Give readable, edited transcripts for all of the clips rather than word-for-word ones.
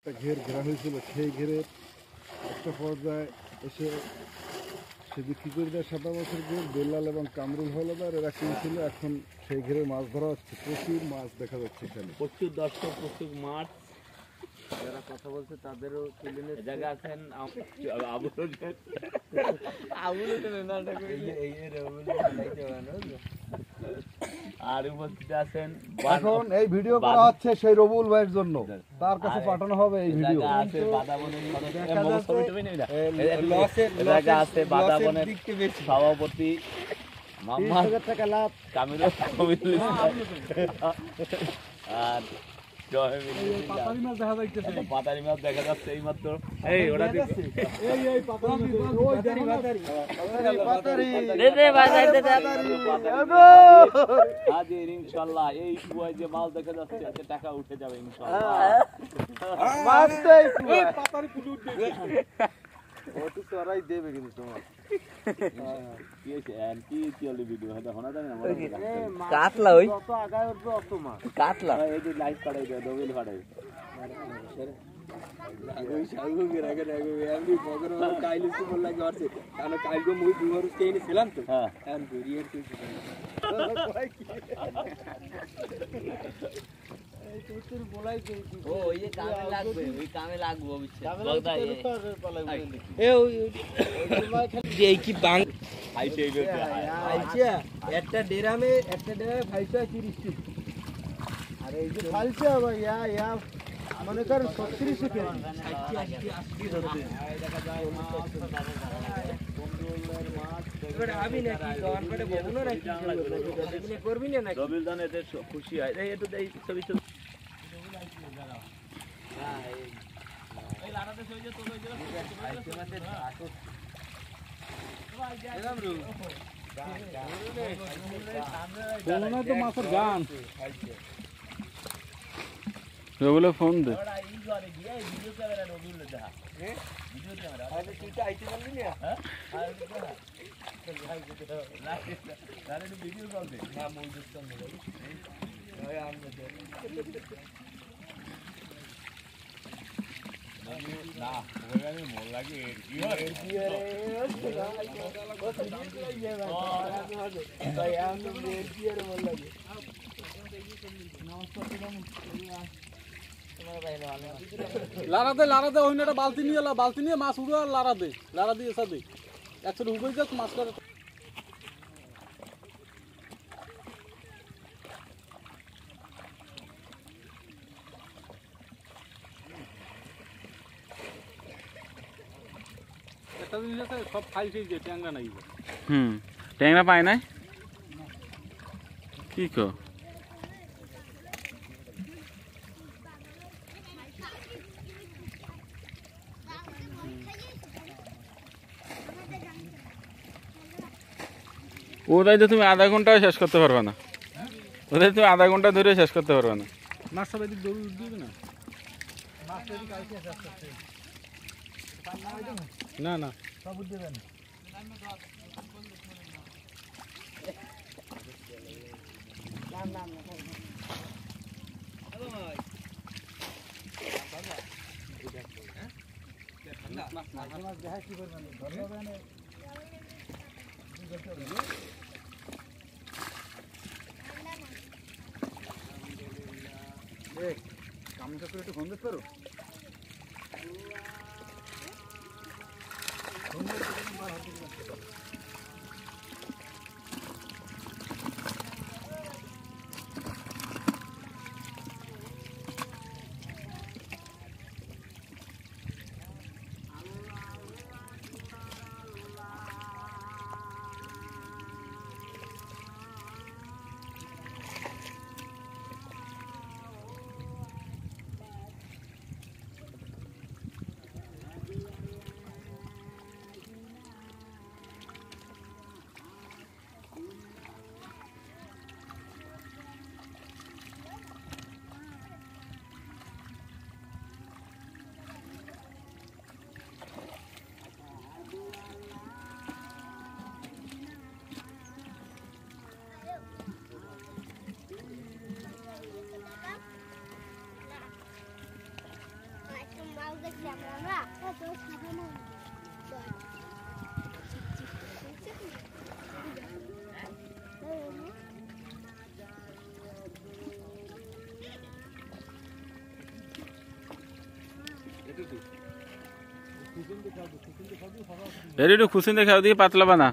একটা ঘের ঘেরা হয়েছিল, সেই ঘেরের একটা পর্যায়ে এসে সে বিক্রি করে দেয় 7 বছর ঘের। বেল্লাল এবং কামরুল হলদার এরা কিনছিল। এখন সেই ঘেরে মাছ ধরা হচ্ছে, প্রচুর মাছ দেখা যাচ্ছে এখানে, প্রচুর দর্শক, প্রচুর মাছ। যারা কথা বলছে তাদেরও তুলে নিয়ে জায়গা আছেন আর উপস্থিত আছেন। এখন এই ভিডিও করা হচ্ছে সেই রবুল ভাইয়ের জন্য, তার কাছে পাঠানো হবে এই ভিডিও। আছে বাদাবনের সভাপতি মোহাম্মদ টাকা লাভ কামিরুল আর পাতারি মাছ দেখা যাচ্ছে এই মাত্র। এই ওরা ইনশাল্লাহ এই কুয়ায় যে মাছ দেখা যাচ্ছে এতে টাকা উঠে যাবে ইনশাল্লাহ। দেবে কিন্তু তোমার কাতলা ওই কাতলা এই যে লাইট পাঠাই দেয় ডবিল পাঠাই একটা ডেরামে 35 আর এই যে ফালছে আবার ইয়া মনে করেন 36 করবি না খুশি হয় একটু ছবি মাছের গান রবুলে ফোন দে লারা দে ওই একটা বালতি নিয়ে মাছ উড়ো আর লারা দিয়ে এসা দে একসাথে উঠে যাক মাছটা। একটা জিনিস আছে সব খাই খেয়ে যায়, ট্যাংরা নাই। ট্যাংরা পায় না কি কো ওটাই তো তুমি আধা ঘন্টায় শেষ করতে পারবে না, ওটাই তুমি আধা ঘন্টা ধরে শেষ করতে পারবে না। মাছ সবাই দিক দৌড় দিবে না, না সব দেবেন। কামটা করে একটু ফোন দিতে পারো। এর একটু খুশিন দেখাও দিয়ে পাতলা বানা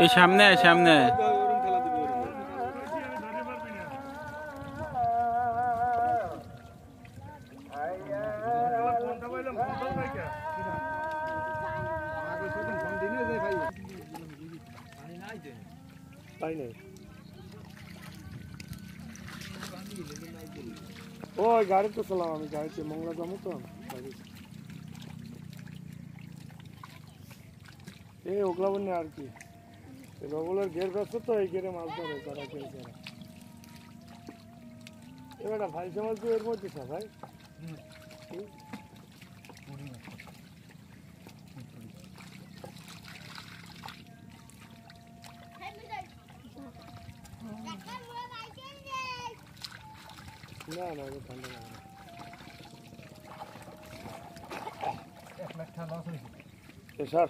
এই সামনে সামনে ওই গাড়ি তো চালাম আমি গাড়িতে মংলা যাবো তো এই ওগলা বন্যা আর কি রগুলার ঘের ব্যস্ত তো এই ঘেরে মাছ ধরে তারা কেউ তারা এবার ভাই সমাজ তো এর মধ্যে ভাই না না ঠান্ডা লাগে না 1 লাখ টাকা লস হয়েছে স্যার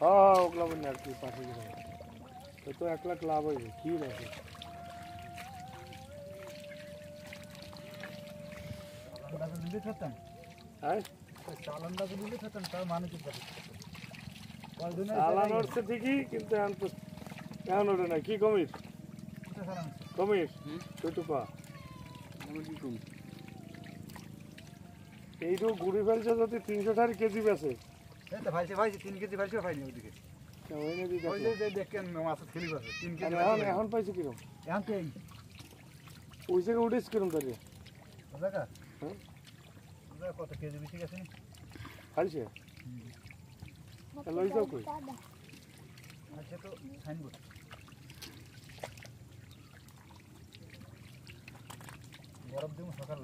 হ্যাঁ ওগুলা বন্যা আর কি পাশে তো 1 লাখ লাভ হয়েছে কি আছে ঠিকই কিন্তু এখন ওঠে না কি কমিস কমিস টুপা এইটু ঘুরি ফেলছে যদি 300 কেজি বেছে এখন পাইছে কিরম ওই জায়গায় উঠেছ কিরম দাঁড়িয়ে কত কেজি বেশি গেছে খাইছে লই যাও কই আচ্ছা তো সাইনবোর্ড বরফ দিব সকালে